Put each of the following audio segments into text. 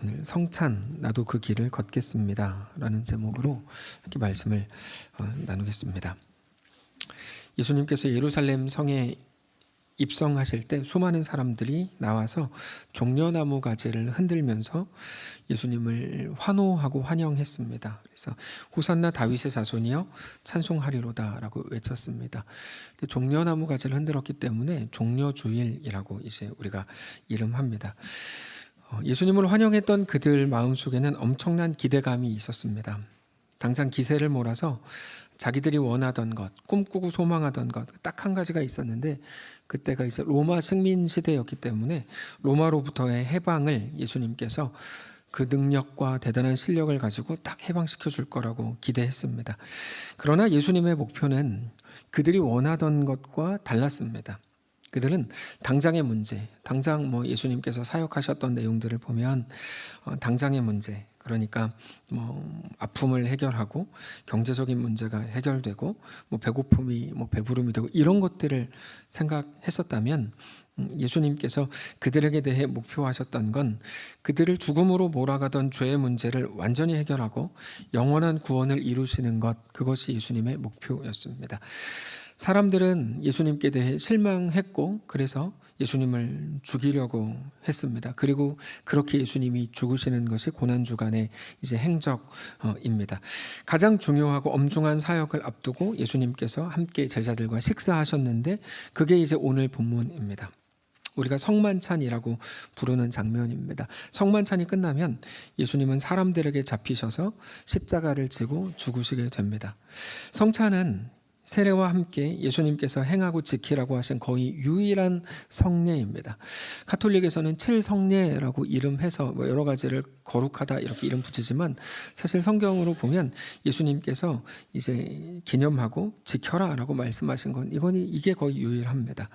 오늘 성찬 나도 그 길을 걷겠습니다 라는 제목으로 이렇게 말씀을 나누겠습니다. 예수님께서 예루살렘 성에 입성하실 때 수많은 사람들이 나와서 종려나무 가지를 흔들면서 예수님을 환호하고 환영했습니다. 그래서 호산나 다윗의 자손이여 찬송하리로다 라고 외쳤습니다. 종려나무 가지를 흔들었기 때문에 종려주일이라고 이제 우리가 이름합니다. 예수님을 환영했던 그들 마음속에는 엄청난 기대감이 있었습니다. 당장 기세를 몰아서 자기들이 원하던 것, 꿈꾸고 소망하던 것 딱 한 가지가 있었는데, 그때가 이제 로마 식민 시대였기 때문에 로마로부터의 해방을 예수님께서 그 능력과 대단한 실력을 가지고 딱 해방시켜 줄 거라고 기대했습니다. 그러나 예수님의 목표는 그들이 원하던 것과 달랐습니다. 그들은 당장의 문제, 당장 예수님께서 사역하셨던 내용들을 보면 당장의 문제, 그러니까 아픔을 해결하고 경제적인 문제가 해결되고 배고픔이 배부름이 되고 이런 것들을 생각했었다면, 예수님께서 그들에게 대해 목표하셨던 건 그들을 죽음으로 몰아가던 죄의 문제를 완전히 해결하고 영원한 구원을 이루시는 것, 그것이 예수님의 목표였습니다. 사람들은 예수님께 대해 실망했고 그래서 예수님을 죽이려고 했습니다. 그리고 그렇게 예수님이 죽으시는 것이 고난주간의 이제 행적입니다. 가장 중요하고 엄중한 사역을 앞두고 예수님께서 함께 제자들과 식사하셨는데, 그게 이제 오늘 본문입니다. 우리가 성만찬이라고 부르는 장면입니다. 성만찬이 끝나면 예수님은 사람들에게 잡히셔서 십자가를 지고 죽으시게 됩니다. 성찬은 세례와 함께 예수님께서 행하고 지키라고 하신 거의 유일한 성례입니다. 가톨릭에서는 7성례라고 이름해서 여러 가지를 거룩하다 이렇게 이름 붙이지만, 사실 성경으로 보면 예수님께서 이제 기념하고 지켜라라고 말씀하신 건 이게 거의 유일합니다.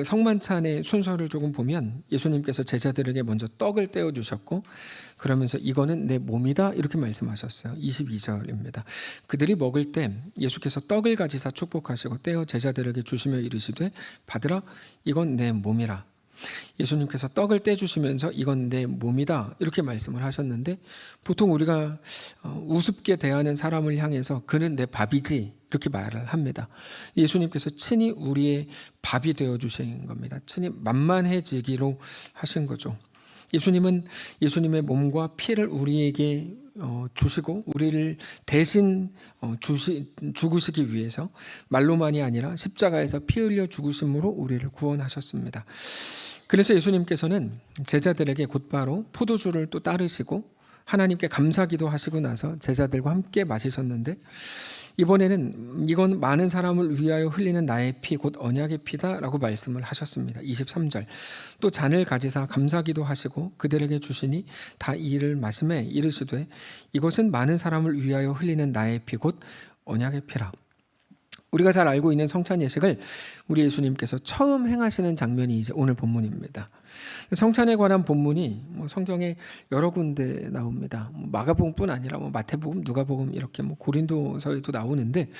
성만찬의 순서를 조금 보면 예수님께서 제자들에게 먼저 떡을 떼어 주셨고, 그러면서 이거는 내 몸이다 이렇게 말씀하셨어요. 22절입니다. 그들이 먹을 때 예수께서 떡을 가지사 축복하시고 떼어 제자들에게 주시며 이르시되 받으라, 이건 내 몸이라. 예수님께서 떡을 떼주시면서 이건 내 몸이다 이렇게 말씀을 하셨는데, 보통 우리가 우습게 대하는 사람을 향해서 그는 내 밥이지 이렇게 말을 합니다. 예수님께서 친히 우리의 밥이 되어주신 겁니다. 친히 만만해지기로 하신 거죠. 예수님은 예수님의 몸과 피를 우리에게 주시고 우리를 대신 죽으시기 위해서 말로만이 아니라 십자가에서 피 흘려 죽으심으로 우리를 구원하셨습니다. 그래서 예수님께서는 제자들에게 곧바로 포도주를 또 따르시고 하나님께 감사기도 하시고 나서 제자들과 함께 마시셨는데, 이번에는 이건 많은 사람을 위하여 흘리는 나의 피 곧 언약의 피다라고 말씀을 하셨습니다. 23절 또 잔을 가지사 감사기도 하시고 그들에게 주시니 다 이를 마시매 이르시되 이것은 많은 사람을 위하여 흘리는 나의 피 곧 언약의 피라. 우리가 잘 알고 있는 성찬 예식을 우리 예수님께서 처음 행하시는 장면이 이제 오늘 본문입니다. 성찬에 관한 본문이 성경에 여러 군데 나옵니다. 마가복음뿐 아니라 마태복음, 누가복음 이렇게 고린도서에도 나오는데,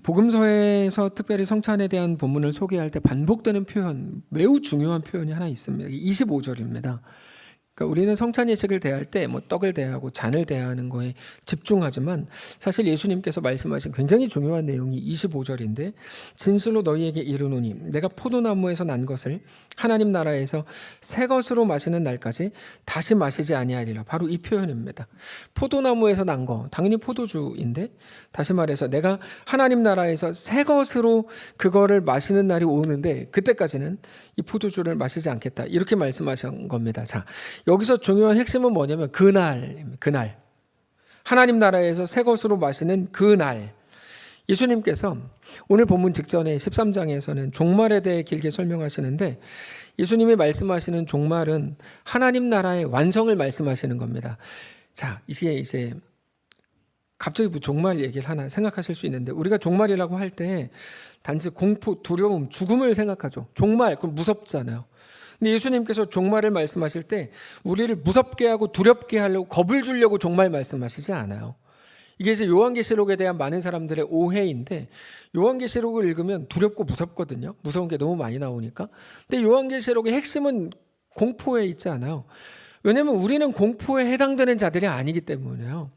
복음서에서 특별히 성찬에 대한 본문을 소개할 때 반복되는 표현, 매우 중요한 표현이 하나 있습니다. 25절입니다. 그러니까 우리는 성찬 예식을 대할 때 떡을 대하고 잔을 대하는 거에 집중하지만, 사실 예수님께서 말씀하신 굉장히 중요한 내용이 25절인데, 진실로 너희에게 이르노니 내가 포도나무에서 난 것을 하나님 나라에서 새 것으로 마시는 날까지 다시 마시지 아니하리라. 바로 이 표현입니다. 포도나무에서 난 거, 당연히 포도주인데, 다시 말해서 내가 하나님 나라에서 새 것으로 그거를 마시는 날이 오는데 그때까지는 이 포도주를 마시지 않겠다 이렇게 말씀하신 겁니다. 자, 여기서 중요한 핵심은 뭐냐면 그날 하나님 나라에서 새 것으로 마시는 그날, 예수님께서 오늘 본문 직전에 13장에서는 종말에 대해 길게 설명하시는데, 예수님이 말씀하시는 종말은 하나님 나라의 완성을 말씀하시는 겁니다. 자, 이게 이제 갑자기 종말 얘기를 하나 생각하실 수 있는데, 우리가 종말이라고 할 때 단지 공포, 두려움, 죽음을 생각하죠. 종말, 그럼 무섭잖아요. 근데 예수님께서 종말을 말씀하실 때 우리를 무섭게 하고 두렵게 하려고 겁을 주려고 종말 말씀하시지 않아요. 이게 이제 요한계시록에 대한 많은 사람들의 오해인데, 요한계시록을 읽으면 두렵고 무섭거든요. 무서운 게 너무 많이 나오니까. 근데 요한계시록의 핵심은 공포에 있지 않아요. 왜냐하면 우리는 공포에 해당되는 자들이 아니기 때문에요.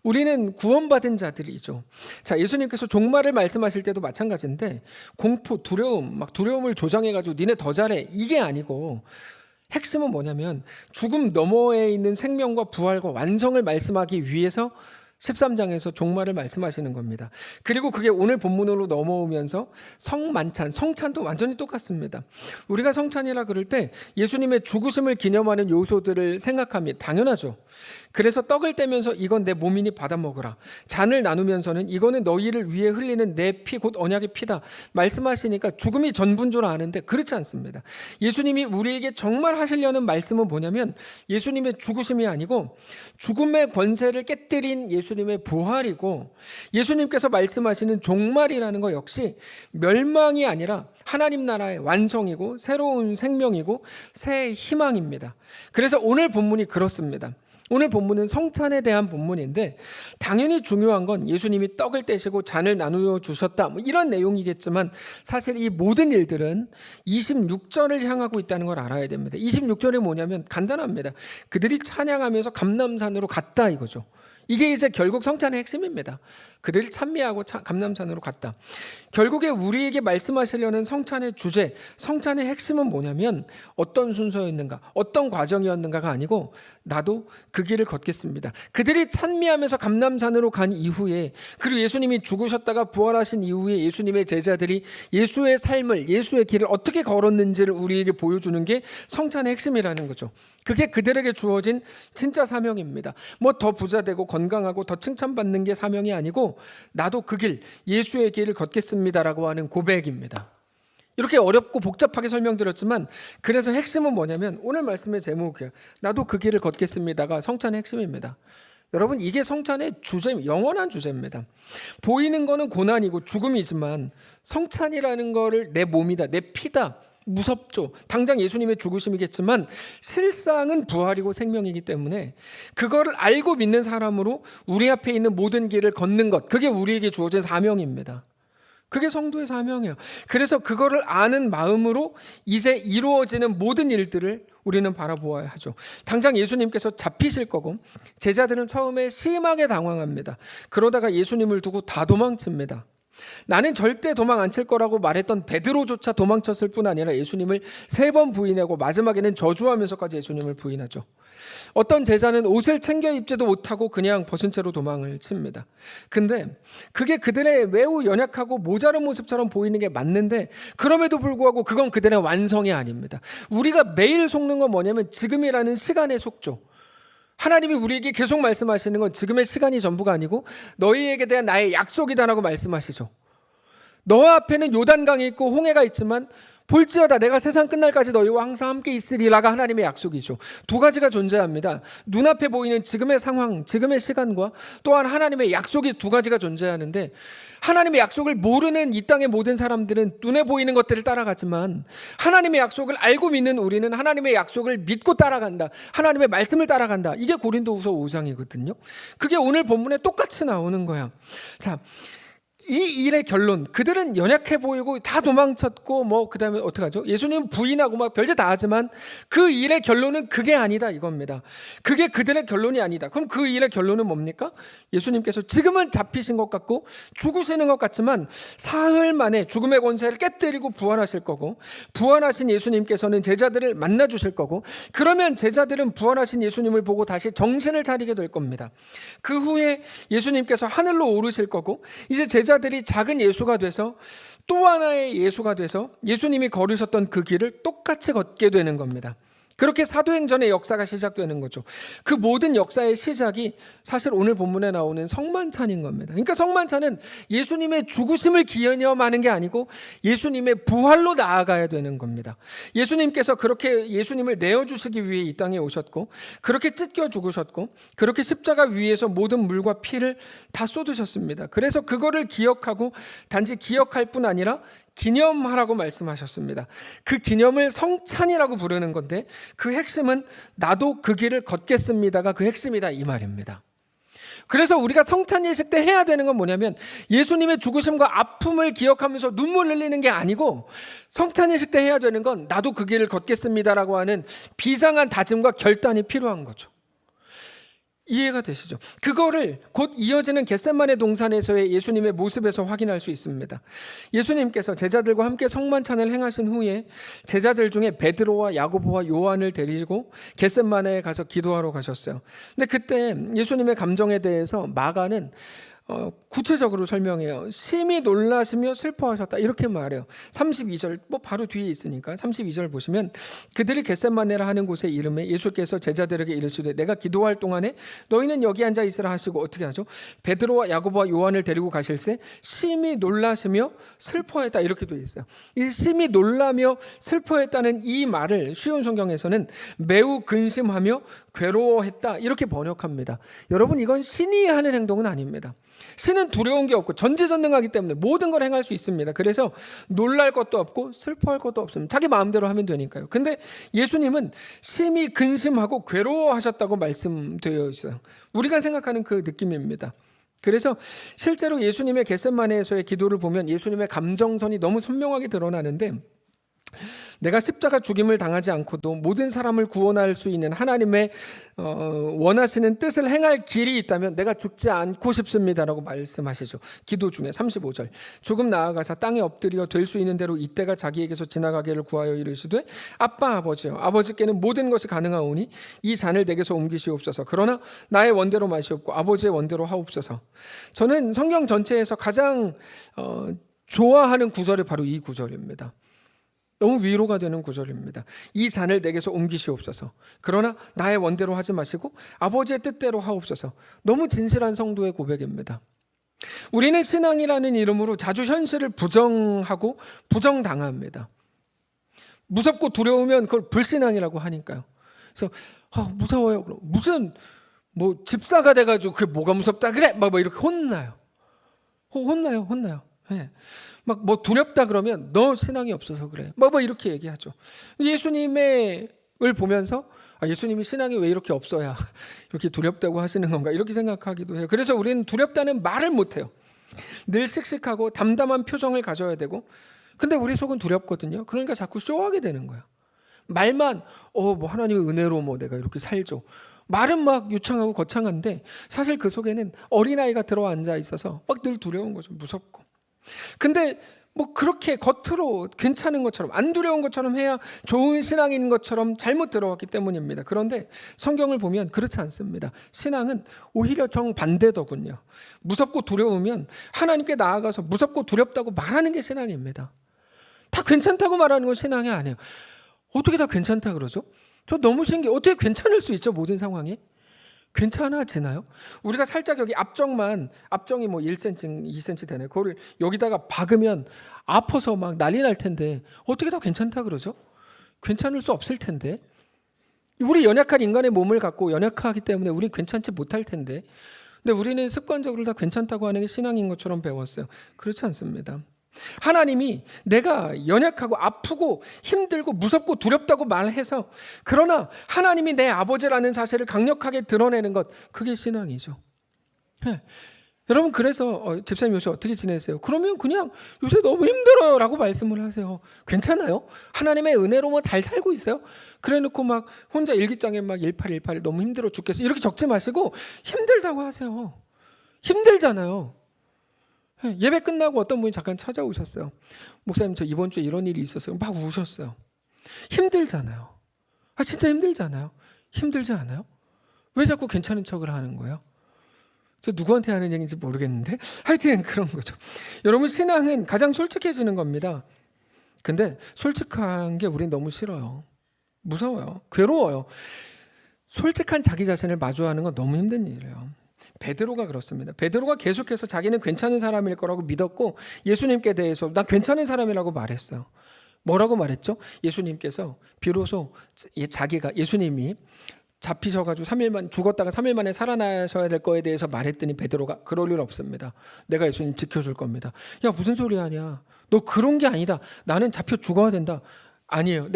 우리는 구원받은 자들이죠. 자, 예수님께서 종말을 말씀하실 때도 마찬가지인데 공포, 두려움, 막 두려움을 조장해가지고 니네 더 잘해 이게 아니고 핵심은 뭐냐면 죽음 너머에 있는 생명과 부활과 완성을 말씀하기 위해서 13장에서 종말을 말씀하시는 겁니다. 그리고 그게 오늘 본문으로 넘어오면서 성만찬, 성찬도 완전히 똑같습니다. 우리가 성찬이라 그럴 때 예수님의 죽으심을 기념하는 요소들을 생각합니다. 당연하죠. 그래서 떡을 떼면서 이건 내 몸이니 받아 먹으라. 잔을 나누면서는 이거는 너희를 위해 흘리는 내 피 곧 언약의 피다. 말씀하시니까 죽음이 전부인 줄 아는데 그렇지 않습니다. 예수님이 우리에게 정말 하시려는 말씀은 뭐냐면 예수님의 죽으심이 아니고 죽음의 권세를 깨뜨린 예수님의 부활이고, 예수님께서 말씀하시는 종말이라는 것 역시 멸망이 아니라 하나님 나라의 완성이고 새로운 생명이고 새 희망입니다. 그래서 오늘 본문이 그렇습니다. 오늘 본문은 성찬에 대한 본문인데 당연히 중요한 건 예수님이 떡을 떼시고 잔을 나누어 주셨다 이런 내용이겠지만 사실 이 모든 일들은 26절을 향하고 있다는 걸 알아야 됩니다. 26절이 뭐냐면 간단합니다. 그들이 찬양하면서 감람산으로 갔다 이거죠. 이게 이제 결국 성찬의 핵심입니다. 그들이 찬미하고 감람산으로 갔다. 결국에 우리에게 말씀하시려는 성찬의 주제, 성찬의 핵심은 뭐냐면 어떤 순서였는가, 어떤 과정이었는가가 아니고 나도 그 길을 걷겠습니다. 그들이 찬미하면서 감람산으로 간 이후에, 그리고 예수님이 죽으셨다가 부활하신 이후에 예수님의 제자들이 예수의 삶을, 예수의 길을 어떻게 걸었는지를 우리에게 보여주는 게 성찬의 핵심이라는 거죠. 그게 그들에게 주어진 진짜 사명입니다. 뭐 더 부자되고 건강하고 더 칭찬받는 게 사명이 아니고 나도 그 길, 예수의 길을 걷겠습니다라고 하는 고백입니다. 이렇게 어렵고 복잡하게 설명드렸지만 그래서 핵심은 뭐냐면 오늘 말씀의 제목이에요. 나도 그 길을 걷겠습니다가 성찬의 핵심입니다. 여러분, 이게 성찬의 주제, 영원한 주제입니다. 보이는 거는 고난이고 죽음이지만 성찬이라는 거를 내 몸이다, 내 피다, 무섭죠. 당장 예수님의 죽으심이겠지만 실상은 부활이고 생명이기 때문에 그거를 알고 믿는 사람으로 우리 앞에 있는 모든 길을 걷는 것, 그게 우리에게 주어진 사명입니다. 그게 성도의 사명이에요. 그래서 그거를 아는 마음으로 이제 이루어지는 모든 일들을 우리는 바라보아야 하죠. 당장 예수님께서 잡히실 거고 제자들은 처음에 심하게 당황합니다. 그러다가 예수님을 두고 다 도망칩니다. 나는 절대 도망 안 칠 거라고 말했던 베드로조차 도망쳤을 뿐 아니라 예수님을 3번 부인하고 마지막에는 저주하면서까지 예수님을 부인하죠. 어떤 제자는 옷을 챙겨 입지도 못하고 그냥 벗은 채로 도망을 칩니다. 근데 그게 그들의 매우 연약하고 모자른 모습처럼 보이는 게 맞는데 그럼에도 불구하고 그건 그들의 완성이 아닙니다. 우리가 매일 속는 건 뭐냐면 지금이라는 시간에 속죠. 하나님이 우리에게 계속 말씀하시는 건 지금의 시간이 전부가 아니고 너희에게 대한 나의 약속이다라고 말씀하시죠. 너 앞에는 요단강이 있고 홍해가 있지만 볼지어다 내가 세상 끝날까지 너희와 항상 함께 있으리라가 하나님의 약속이죠. 두 가지가 존재합니다. 눈앞에 보이는 지금의 상황, 지금의 시간과 또한 하나님의 약속이 두 가지가 존재하는데 하나님의 약속을 모르는 이 땅의 모든 사람들은 눈에 보이는 것들을 따라가지만 하나님의 약속을 알고 믿는 우리는 하나님의 약속을 믿고 따라간다. 하나님의 말씀을 따라간다. 이게 고린도후서 5장이거든요. 그게 오늘 본문에 똑같이 나오는 거야. 자, 이 일의 결론, 그들은 연약해 보이고 다 도망쳤고 뭐 그다음에 어떡하죠? 예수님 부인하고 막 별짓 다 하지만 그 일의 결론은 그게 아니다 이겁니다. 그게 그들의 결론이 아니다. 그럼 그 일의 결론은 뭡니까? 예수님께서 지금은 잡히신 것 같고 죽으시는 것 같지만 사흘 만에 죽음의 권세를 깨뜨리고 부활하실 거고, 부활하신 예수님께서는 제자들을 만나 주실 거고, 그러면 제자들은 부활하신 예수님을 보고 다시 정신을 차리게 될 겁니다. 그 후에 예수님께서 하늘로 오르실 거고 이제 제자들이 작은 예수가 돼서 또 하나의 예수가 돼서 예수님이 걸으셨던 그 길을 똑같이 걷게 되는 겁니다. 그렇게 사도행전의 역사가 시작되는 거죠. 그 모든 역사의 시작이 사실 오늘 본문에 나오는 성만찬인 겁니다. 그러니까 성만찬은 예수님의 죽으심을 기념하는 게 아니고 예수님의 부활로 나아가야 되는 겁니다. 예수님께서 그렇게 예수님을 내어주시기 위해 이 땅에 오셨고 그렇게 찢겨 죽으셨고 그렇게 십자가 위에서 모든 물과 피를 다 쏟으셨습니다. 그래서 그거를 기억하고 단지 기억할 뿐 아니라 기념하라고 말씀하셨습니다. 그 기념을 성찬이라고 부르는 건데 그 핵심은 나도 그 길을 걷겠습니다가 그 핵심이다 이 말입니다. 그래서 우리가 성찬 예식 때 해야 되는 건 뭐냐면 예수님의 죽으심과 아픔을 기억하면서 눈물 흘리는 게 아니고, 성찬 예식 때 해야 되는 건 나도 그 길을 걷겠습니다라고 하는 비장한 다짐과 결단이 필요한 거죠. 이해가 되시죠? 그거를 곧 이어지는 겟세마네 동산에서의 예수님의 모습에서 확인할 수 있습니다. 예수님께서 제자들과 함께 성만찬을 행하신 후에 제자들 중에 베드로와 야고보와 요한을 데리고 겟세마네에 가서 기도하러 가셨어요. 근데 그때 예수님의 감정에 대해서 마가는 구체적으로 설명해요. 심히 놀라시며 슬퍼하셨다 이렇게 말해요. 32절 바로 뒤에 있으니까 32절 보시면, 그들이 겟세마네라 하는 곳에 이름에 예수께서 제자들에게 이르시되 내가 기도할 동안에 너희는 여기 앉아 있으라 하시고, 어떻게 하죠? 베드로와 야고보와 요한을 데리고 가실새 심히 놀라시며 슬퍼했다 이렇게 돼 있어요. 이 심히 놀라며 슬퍼했다는 이 말을 쉬운 성경에서는 매우 근심하며 괴로워했다 이렇게 번역합니다. 여러분, 이건 신이 하는 행동은 아닙니다. 신은 두려운 게 없고 전지전능하기 때문에 모든 걸 행할 수 있습니다. 그래서 놀랄 것도 없고 슬퍼할 것도 없습니다. 자기 마음대로 하면 되니까요. 근데 예수님은 심히 근심하고 괴로워하셨다고 말씀되어 있어요. 우리가 생각하는 그 느낌입니다. 그래서 실제로 예수님의 겟세마네에서의 기도를 보면 예수님의 감정선이 너무 선명하게 드러나는데, 내가 십자가 죽임을 당하지 않고도 모든 사람을 구원할 수 있는 하나님의 원하시는 뜻을 행할 길이 있다면 내가 죽지 않고 싶습니다라고 말씀하시죠. 기도 중에 35절, 조금 나아가서 땅에 엎드려 될 수 있는 대로 이때가 자기에게서 지나가기를 구하여 이르시되 아빠 아버지여, 아버지께는 모든 것이 가능하오니 이 잔을 내게서 옮기시옵소서. 그러나 나의 원대로 마시옵고 아버지의 원대로 하옵소서. 저는 성경 전체에서 가장 좋아하는 구절이 바로 이 구절입니다. 너무 위로가 되는 구절입니다. 이 잔을 내게서 옮기시옵소서. 그러나 나의 원대로 하지 마시고 아버지의 뜻대로 하옵소서. 너무 진실한 성도의 고백입니다. 우리는 신앙이라는 이름으로 자주 현실을 부정하고 부정당합니다. 무섭고 두려우면 그걸 불신앙이라고 하니까요. 그래서 무서워요. 무슨 집사가 돼가지고 그게 뭐가 무섭다 그래? 막 이렇게 혼나요. 혼나요. 네. 두렵다 그러면 너 신앙이 없어서 그래. 이렇게 얘기하죠. 예수님을 보면서 예수님이 신앙이 왜 이렇게 없어야 이렇게 두렵다고 하시는 건가 이렇게 생각하기도 해요. 그래서 우리는 두렵다는 말을 못해요. 늘 씩씩하고 담담한 표정을 가져야 되고, 근데 우리 속은 두렵거든요. 그러니까 자꾸 쇼하게 되는 거예요. 말만 하나님의 은혜로 내가 이렇게 살죠. 말은 막 유창하고 거창한데 사실 그 속에는 어린아이가 들어앉아 있어서 늘 두려운 거죠. 무섭고. 근데 그렇게 겉으로 괜찮은 것처럼 안 두려운 것처럼 해야 좋은 신앙인 것처럼 잘못 들어왔기 때문입니다. 그런데 성경을 보면 그렇지 않습니다. 신앙은 오히려 정반대더군요. 무섭고 두려우면 하나님께 나아가서 무섭고 두렵다고 말하는 게 신앙입니다. 다 괜찮다고 말하는 건 신앙이 아니에요. 어떻게 다 괜찮다 그러죠? 저 너무 신기해요. 어떻게 괜찮을 수 있죠? 모든 상황이 괜찮아지나요? 우리가 살짝 여기 앞정이 1cm, 2cm 되네. 그거를 여기다가 박으면 아파서 막 난리 날 텐데 어떻게 다 괜찮다 그러죠? 괜찮을 수 없을 텐데. 우리 연약한 인간의 몸을 갖고 연약하기 때문에 우리 괜찮지 못할 텐데. 근데 우리는 습관적으로 다 괜찮다고 하는 게 신앙인 것처럼 배웠어요. 그렇지 않습니다. 하나님이 내가 연약하고 아프고 힘들고 무섭고 두렵다고 말해서, 그러나 하나님이 내 아버지라는 사실을 강력하게 드러내는 것, 그게 신앙이죠. 네. 여러분, 그래서 집사님 요새 어떻게 지내세요? 그러면 그냥 요새 너무 힘들어요 라고 말씀을 하세요. 괜찮아요? 하나님의 은혜로 잘 살고 있어요? 그래 놓고 혼자 일기장에 1818 너무 힘들어 죽겠어 이렇게 적지 마시고 힘들다고 하세요. 힘들잖아요. 예배 끝나고 어떤 분이 잠깐 찾아오셨어요. 목사님, 저 이번 주에 이런 일이 있었어요. 막 우셨어요. 힘들잖아요. 진짜 힘들잖아요. 힘들지 않아요? 왜 자꾸 괜찮은 척을 하는 거예요? 저 누구한테 하는 얘기인지 모르겠는데 하여튼 그런 거죠. 여러분, 신앙은 가장 솔직해지는 겁니다. 근데 솔직한 게 우린 너무 싫어요. 무서워요. 괴로워요. 솔직한 자기 자신을 마주하는 건 너무 힘든 일이에요. 베드로가 그렇습니다. 베드로가 계속해서 자기는 괜찮은 사람일 거라고 믿었고 예수님께 대해서 나 괜찮은 사람이라고 말했어요. 뭐라고 말했죠? 예수님께서 비로소 예수님이 잡히셔가지고 3일만 죽었다가 3일 만에 살아나셔야 될 거에 대해서 말했더니 베드로가 그럴 일 없습니다. 내가 예수님 지켜줄 겁니다. 야, 무슨 소리 하냐? 너 그런 게 아니다. 나는 잡혀 죽어야 된다. 아니에요.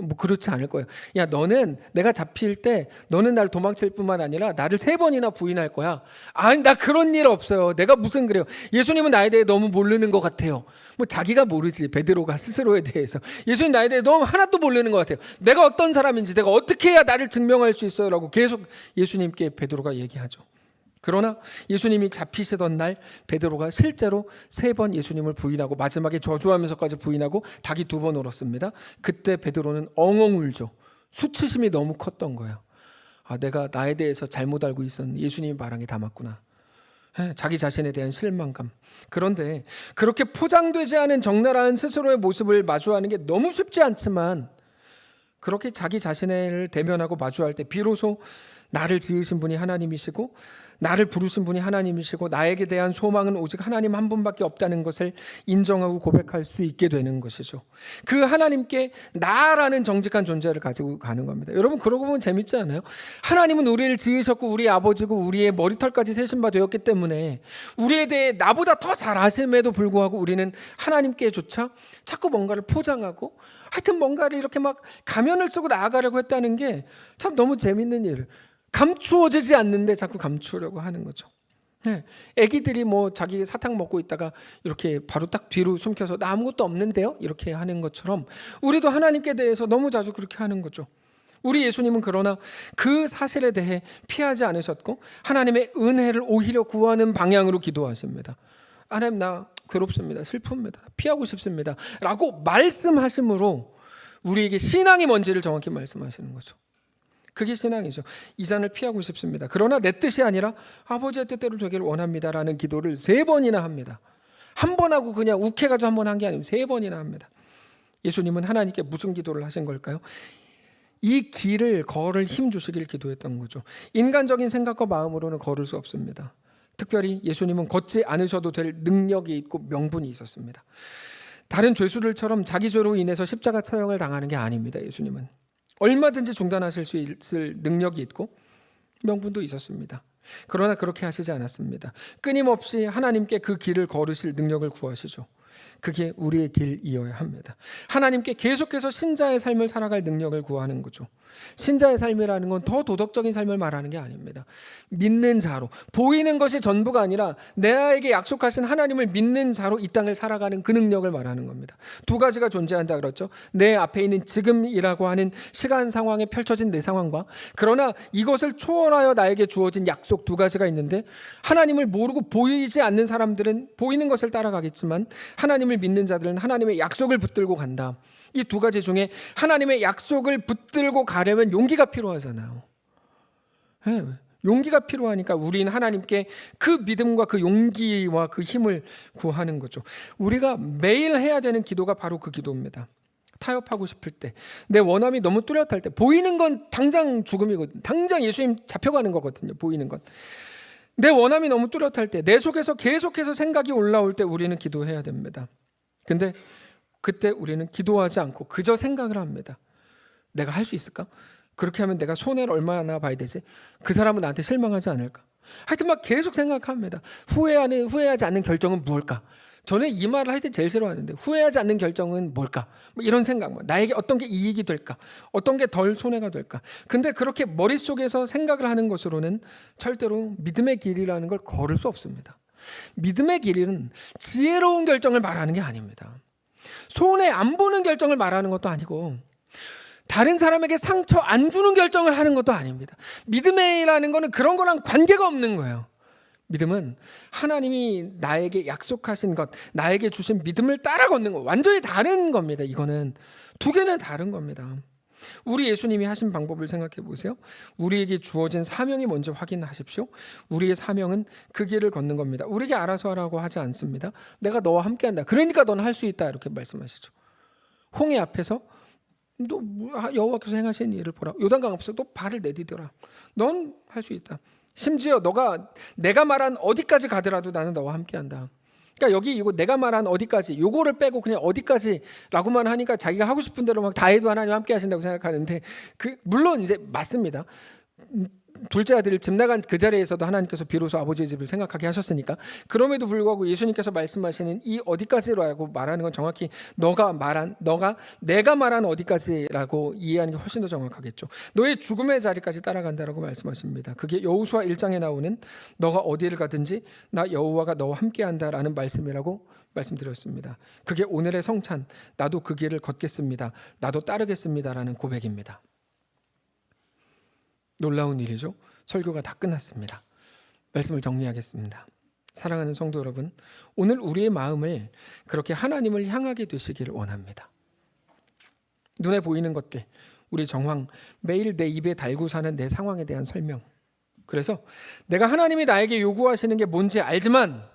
뭐 그렇지 않을 거예요. 야, 너는 내가 잡힐 때 너는 나를 도망칠 뿐만 아니라 나를 3번이나 부인할 거야. 아니, 나 그런 일 없어요. 내가 무슨 그래요. 예수님은 나에 대해 너무 모르는 것 같아요. 뭐 자기가 모르지. 베드로가 스스로에 대해서. 예수님 나에 대해 너무 하나도 모르는 것 같아요. 내가 어떤 사람인지 내가 어떻게 해야 나를 증명할 수 있어요? 라고 계속 예수님께 베드로가 얘기하죠. 그러나 예수님이 잡히시던 날 베드로가 실제로 3번 예수님을 부인하고 마지막에 저주하면서까지 부인하고 닭이 2번 울었습니다. 그때 베드로는 엉엉 울죠. 수치심이 너무 컸던 거예요. 아, 내가 나에 대해서 잘못 알고 있었는데 예수님이 말한 게 다 맞구나. 자기 자신에 대한 실망감. 그런데 그렇게 포장되지 않은 적나라한 스스로의 모습을 마주하는 게 너무 쉽지 않지만 그렇게 자기 자신을 대면하고 마주할 때 비로소 나를 지으신 분이 하나님이시고 나를 부르신 분이 하나님이시고 나에게 대한 소망은 오직 하나님 한 분밖에 없다는 것을 인정하고 고백할 수 있게 되는 것이죠. 그 하나님께 나라는 정직한 존재를 가지고 가는 겁니다. 여러분, 그러고 보면 재밌지 않아요? 하나님은 우리를 지으셨고 우리 아버지고 우리의 머리털까지 세신 바 되었기 때문에 우리에 대해 나보다 더 잘 아심에도 불구하고 우리는 하나님께조차 자꾸 뭔가를 포장하고 하여튼 뭔가를 이렇게 막 가면을 쓰고 나아가려고 했다는 게 참 너무 재밌는 일. 감추어지지 않는데 자꾸 감추려고 하는 거죠. 애기들이 뭐 자기 사탕 먹고 있다가 이렇게 바로 딱 뒤로 숨겨서 나 아무것도 없는데요? 이렇게 하는 것처럼 우리도 하나님께 대해서 너무 자주 그렇게 하는 거죠. 우리 예수님은 그러나 그 사실에 대해 피하지 않으셨고 하나님의 은혜를 오히려 구하는 방향으로 기도하십니다. 하나님, 나 괴롭습니다. 슬픕니다. 피하고 싶습니다. 라고 말씀하심으로 우리에게 신앙이 뭔지를 정확히 말씀하시는 거죠. 그게 신앙이죠. 이 잔을 피하고 싶습니다. 그러나 내 뜻이 아니라 아버지의 뜻대로 되기를 원합니다라는 기도를 3번이나 합니다. 한 번 하고 그냥 욱해가지고 한 번 한 게 아니고 3번이나 합니다. 예수님은 하나님께 무슨 기도를 하신 걸까요? 이 길을 걸을 힘 주시길 기도했던 거죠. 인간적인 생각과 마음으로는 걸을 수 없습니다. 특별히 예수님은 걷지 않으셔도 될 능력이 있고 명분이 있었습니다. 다른 죄수들처럼 자기 죄로 인해서 십자가 처형을 당하는 게 아닙니다. 예수님은 얼마든지 중단하실 수 있을 능력이 있고 명분도 있었습니다. 그러나 그렇게 하시지 않았습니다. 끊임없이 하나님께 그 길을 걸으실 능력을 구하시죠. 그게 우리의 길이어야 합니다. 하나님께 계속해서 신자의 삶을 살아갈 능력을 구하는 거죠. 신자의 삶이라는 건 더 도덕적인 삶을 말하는 게 아닙니다. 믿는 자로, 보이는 것이 전부가 아니라 내게 약속하신 하나님을 믿는 자로 이 땅을 살아가는 그 능력을 말하는 겁니다. 2가지가 존재한다 그랬죠. 내 앞에 있는 지금이라고 하는 시간 상황에 펼쳐진 내 상황과 그러나 이것을 초월하여 나에게 주어진 약속 2가지가 있는데 하나님을 모르고 보이지 않는 사람들은 보이는 것을 따라가겠지만 하나님을 믿는 자들은 하나님의 약속을 붙들고 간다. 이 2가지 중에 하나님의 약속을 붙들고 가려면 용기가 필요하잖아요. 용기가 필요하니까 우리는 하나님께 그 믿음과 그 용기와 그 힘을 구하는 거죠. 우리가 매일 해야 되는 기도가 바로 그 기도입니다. 타협하고 싶을 때, 내 원함이 너무 뚜렷할 때, 보이는 건 당장 죽음이거든요. 당장 예수님 잡혀가는 거거든요. 보이는 건. 내 원함이 너무 뚜렷할 때, 내 속에서 계속해서 생각이 올라올 때 우리는 기도해야 됩니다. 근데 그때 우리는 기도하지 않고 그저 생각을 합니다. 내가 할 수 있을까? 그렇게 하면 내가 손해를 얼마나 봐야 되지? 그 사람은 나한테 실망하지 않을까? 하여튼 막 계속 생각합니다. 후회하지 않는 결정은 무엇일까? 저는 이 말을 할 때 제일 싫어하는데 후회하지 않는 결정은 뭘까? 뭐 이런 생각, 나에게 어떤 게 이익이 될까? 어떤 게 덜 손해가 될까? 근데 그렇게 머릿속에서 생각을 하는 것으로는 절대로 믿음의 길이라는 걸 걸을 수 없습니다. 믿음의 길은 지혜로운 결정을 말하는 게 아닙니다. 손해 안 보는 결정을 말하는 것도 아니고 다른 사람에게 상처 안 주는 결정을 하는 것도 아닙니다. 믿음이라는 거는 그런 거랑 관계가 없는 거예요. 믿음은 하나님이 나에게 약속하신 것, 나에게 주신 믿음을 따라 걷는 거, 완전히 다른 겁니다. 이거는 2개는 다른 겁니다. 우리 예수님이 하신 방법을 생각해 보세요. 우리에게 주어진 사명이 먼저 확인하십시오. 우리의 사명은 그 길을 걷는 겁니다. 우리에게 알아서 하라고 하지 않습니다. 내가 너와 함께한다. 그러니까 너는 할 수 있다. 이렇게 말씀하시죠. 홍해 앞에서 너 여호와께서 행하신 일을 보라. 요단강 앞에서 너 발을 내디뎌라. 넌 할 수 있다. 심지어 내가 말한 어디까지 가더라도 나는 너와 함께한다. 그러니까 여기 이거 내가 말한 어디까지, 요거를 빼고 그냥 어디까지라고만 하니까 자기가 하고 싶은 대로 막 다 해도 하나님 함께 하신다고 생각하는데 물론 이제 맞습니다. 둘째 아들을 집 나간 그 자리에서도 하나님께서 비로소 아버지의 집을 생각하게 하셨으니까, 그럼에도 불구하고 예수님께서 말씀하시는 이 어디까지라고 말하는 건 정확히 내가 말한 어디까지라고 이해하는 게 훨씬 더 정확하겠죠. 너의 죽음의 자리까지 따라간다라고 말씀하십니다. 그게 여호수아 1장에 나오는 너가 어디를 가든지 나 여호와가 너와 함께한다라는 말씀이라고 말씀드렸습니다. 그게 오늘의 성찬, 나도 그 길을 걷겠습니다, 나도 따르겠습니다라는 고백입니다. 놀라운 일이죠. 설교가 다 끝났습니다. 말씀을 정리하겠습니다. 사랑하는 성도 여러분, 오늘 우리의 마음을 그렇게 하나님을 향하게 되시기를 원합니다. 눈에 보이는 것들, 우리 정황, 매일 내 입에 달고 사는 내 상황에 대한 설명. 그래서 내가 하나님이 나에게 요구하시는 게 뭔지 알지만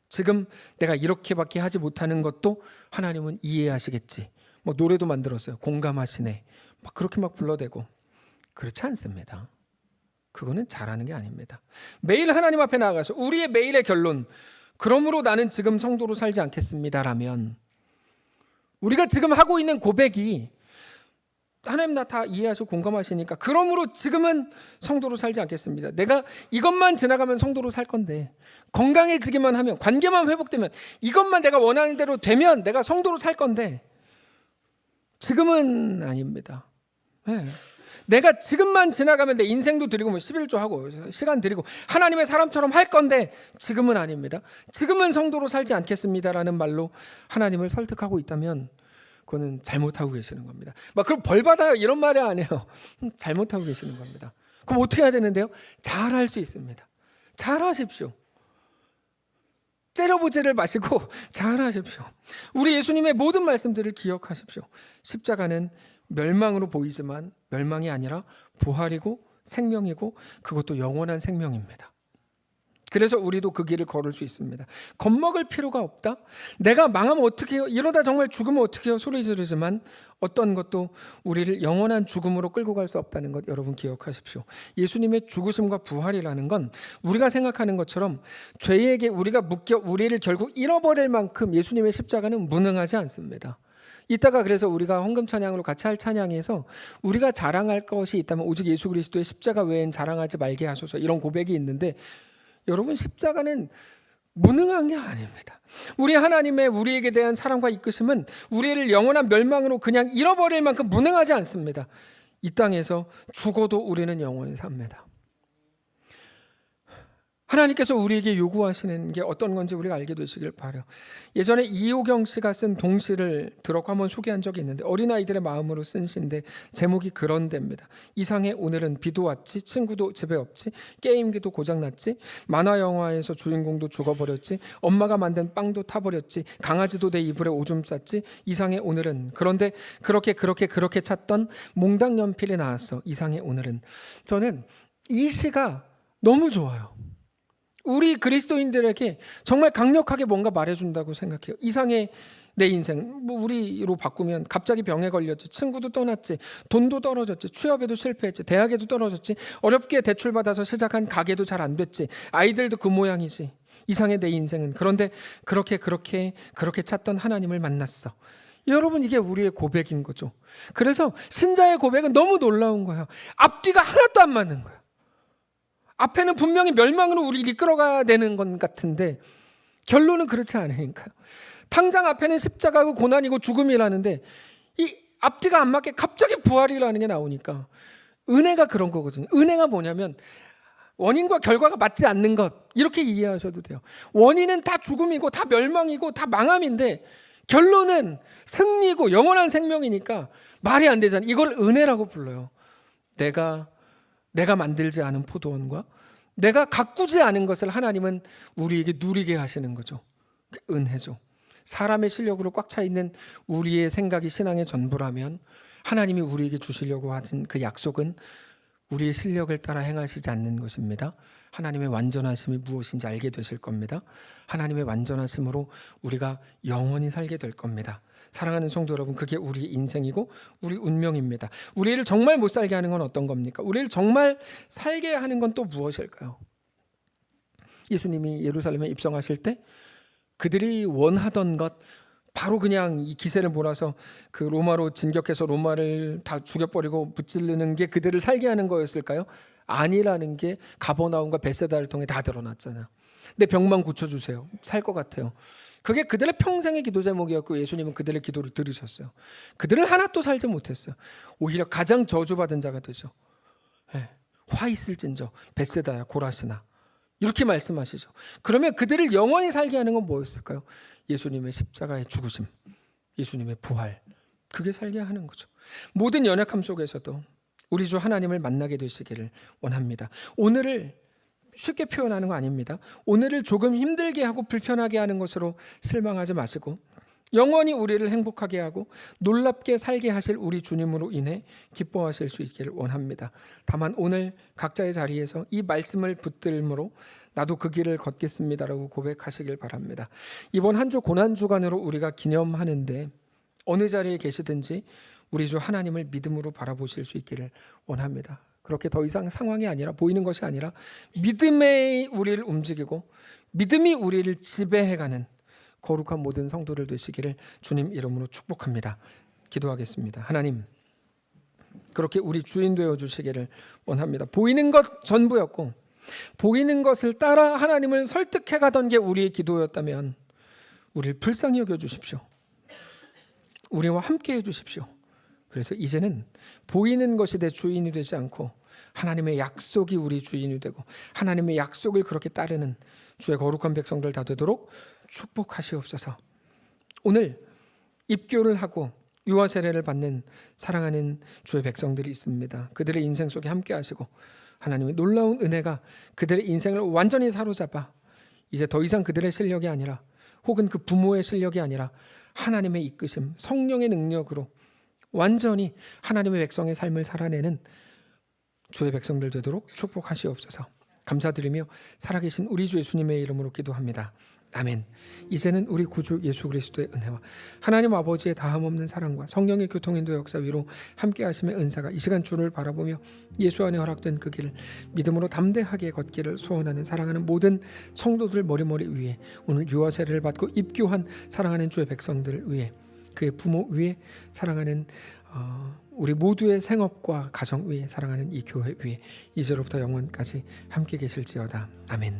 지금 내가 이렇게밖에 하지 못하는 것도 하나님은 이해하시겠지. 뭐 노래도 만들었어요. 공감하시네. 막 그렇게 막 불러대고. 그렇지 않습니다. 그거는 잘하는 게 아닙니다. 매일 하나님 앞에 나아가서 우리의 매일의 결론, 그러므로 나는 지금 성도로 살지 않겠습니다라면, 우리가 지금 하고 있는 고백이 하나님 나 다 이해하시고 공감하시니까 그러므로 지금은 성도로 살지 않겠습니다. 내가 이것만 지나가면 성도로 살 건데, 건강해지기만 하면, 관계만 회복되면, 이것만 내가 원하는 대로 되면 내가 성도로 살 건데 지금은 아닙니다. 네. 내가 지금만 지나가면 내 인생도 드리고 뭐 11조 하고 시간 드리고 하나님의 사람처럼 할 건데 지금은 아닙니다. 지금은 성도로 살지 않겠습니다라는 말로 하나님을 설득하고 있다면 그거는 잘못하고 계시는 겁니다. 막 그럼 벌 받아요 이런 말이 아니에요. 잘못하고 계시는 겁니다. 그럼 어떻게 해야 되는데요? 잘할 수 있습니다. 잘하십시오. 째려보지를 마시고 잘하십시오. 우리 예수님의 모든 말씀들을 기억하십시오. 십자가는 멸망으로 보이지만 멸망이 아니라 부활이고 생명이고 그것도 영원한 생명입니다. 그래서 우리도 그 길을 걸을 수 있습니다. 겁먹을 필요가 없다. 내가 망하면 어떻게 해요? 이러다 정말 죽으면 어떻게 해요? 소리 지르지만 어떤 것도 우리를 영원한 죽음으로 끌고 갈 수 없다는 것 여러분 기억하십시오. 예수님의 죽으심과 부활이라는 건 우리가 생각하는 것처럼 죄에게 우리가 묶여 우리를 결국 잃어버릴 만큼 예수님의 십자가는 무능하지 않습니다. 이따가 그래서 우리가 헌금 찬양으로 같이 할 찬양에서 우리가 자랑할 것이 있다면 오직 예수 그리스도의 십자가 외엔 자랑하지 말게 하소서, 이런 고백이 있는데, 여러분 십자가는 무능한 게 아닙니다. 우리 하나님의 우리에게 대한 사랑과 이끄심은 우리를 영원한 멸망으로 그냥 잃어버릴 만큼 무능하지 않습니다. 이 땅에서 죽어도 우리는 영원히 삽니다. 하나님께서 우리에게 요구하시는 게 어떤 건지 우리가 알게 되시길 바라요. 예전에 이호경 씨가 쓴 동시를 들었고 한번 소개한 적이 있는데, 어린아이들의 마음으로 쓴 시인데 제목이 그런 데입니다. 이상해 오늘은 비도 왔지, 친구도 집에 없지, 게임기도 고장났지, 만화 영화에서 주인공도 죽어버렸지, 엄마가 만든 빵도 타버렸지, 강아지도 내 이불에 오줌 쌌지, 이상해 오늘은. 그런데 그렇게 찾던 몽당 연필이 나왔어. 이상해 오늘은. 저는 이 시가 너무 좋아요. 우리 그리스도인들에게 정말 강력하게 뭔가 말해준다고 생각해요. 이상해 내 인생, 뭐 우리로 바꾸면 갑자기 병에 걸렸지, 친구도 떠났지, 돈도 떨어졌지, 취업에도 실패했지, 대학에도 떨어졌지, 어렵게 대출받아서 시작한 가게도 잘 안 됐지, 아이들도 그 모양이지. 이상해 내 인생은. 그런데 그렇게 찾던 하나님을 만났어. 여러분, 이게 우리의 고백인 거죠. 그래서 신자의 고백은 너무 놀라운 거예요. 앞뒤가 하나도 안 맞는 거예요. 앞에는 분명히 멸망으로 우리를 이끌어가야 되는 것 같은데 결론은 그렇지 않으니까요. 당장 앞에는 십자가고 고난이고 죽음이라는데 이 앞뒤가 안 맞게 갑자기 부활이라는 게 나오니까 은혜가 그런 거거든요. 은혜가 뭐냐면 원인과 결과가 맞지 않는 것, 이렇게 이해하셔도 돼요. 원인은 다 죽음이고 다 멸망이고 다 망함인데 결론은 승리고 영원한 생명이니까 말이 안 되잖아요. 이걸 은혜라고 불러요. 내가 만들지 않은 포도원과 내가 가꾸지 않은 것을 하나님은 우리에게 누리게 하시는 거죠. 은혜죠. 사람의 실력으로 꽉 차 있는 우리의 생각이 신앙의 전부라면 하나님이 우리에게 주시려고 하신 그 약속은 우리의 실력을 따라 행하시지 않는 것입니다. 하나님의 완전하심이 무엇인지 알게 되실 겁니다. 하나님의 완전하심으로 우리가 영원히 살게 될 겁니다. 사랑하는 성도 여러분, 그게 우리 인생이고 우리 운명입니다. 우리를 정말 못 살게 하는 건 어떤 겁니까? 우리를 정말 살게 하는 건 또 무엇일까요? 예수님이 예루살렘에 입성하실 때 그들이 원하던 것, 바로 그냥 이 기세를 몰아서 그 로마로 진격해서 로마를 다 죽여버리고 무찌르는 게 그들을 살게 하는 거였을까요? 아니라는 게 가버나움과 베세다를 통해 다 드러났잖아요. 내 병만 고쳐주세요. 살 것 같아요. 그게 그들의 평생의 기도 제목이었고 예수님은 그들의 기도를 들으셨어요. 그들을 하나도 살지 못했어요. 오히려 가장 저주받은 자가 되죠. 네. 화 있을진저 베세다야 고라스나 이렇게 말씀하시죠. 그러면 그들을 영원히 살게 하는 건 뭐였을까요? 예수님의 십자가의 죽으심, 예수님의 부활, 그게 살게 하는 거죠. 모든 연약함 속에서도 우리 주 하나님을 만나게 되시기를 원합니다. 오늘을 쉽게 표현하는 거 아닙니다. 오늘을 조금 힘들게 하고 불편하게 하는 것으로 실망하지 마시고 영원히 우리를 행복하게 하고 놀랍게 살게 하실 우리 주님으로 인해 기뻐하실 수 있기를 원합니다. 다만 오늘 각자의 자리에서 이 말씀을 붙들므로 나도 그 길을 걷겠습니다라고 고백하시길 바랍니다. 이번 한 주 고난주간으로 우리가 기념하는데 어느 자리에 계시든지 우리 주 하나님을 믿음으로 바라보실 수 있기를 원합니다. 그렇게 더 이상 상황이 아니라 보이는 것이 아니라 믿음에 우리를 움직이고 믿음이 우리를 지배해가는 거룩한 모든 성도들 되시기를 주님 이름으로 축복합니다. 기도하겠습니다. 하나님, 그렇게 우리 주인 되어 주시기를 원합니다. 보이는 것 전부였고 보이는 것을 따라 하나님을 설득해 가던 게 우리의 기도였다면 우리를 불쌍히 여겨 주십시오. 우리와 함께 해 주십시오. 그래서 이제는 보이는 것이 내 주인이 되지 않고 하나님의 약속이 우리 주인이 되고 하나님의 약속을 그렇게 따르는 주의 거룩한 백성들 다 되도록 축복하시옵소서. 오늘 입교를 하고 유아 세례를 받는 사랑하는 주의 백성들이 있습니다. 그들의 인생 속에 함께 하시고 하나님의 놀라운 은혜가 그들의 인생을 완전히 사로잡아 이제 더 이상 그들의 실력이 아니라 혹은 그 부모의 실력이 아니라 하나님의 이끄심, 성령의 능력으로 완전히 하나님의 백성의 삶을 살아내는 주의 백성들 되도록 축복하시옵소서. 감사드리며 살아계신 우리 주 예수님의 이름으로 기도합니다. 아멘. 이제는 우리 구주 예수 그리스도의 은혜와 하나님 아버지의 다함없는 사랑과 성령의 교통인도 역사 위로 함께 하심의 은사가 이 시간 주를 바라보며 예수 안에 허락된 그 길을 믿음으로 담대하게 걷기를 소원하는 사랑하는 모든 성도들 머리머리 위에 오늘 유아 세례를 받고 입교한 사랑하는 주의 백성들을 위해 그의 부모 위에 사랑하는 우리 모두의 생업과 가정 위에 사랑하는 이 교회 위에 이제로부터 영원까지 함께 계실지어다. 아멘.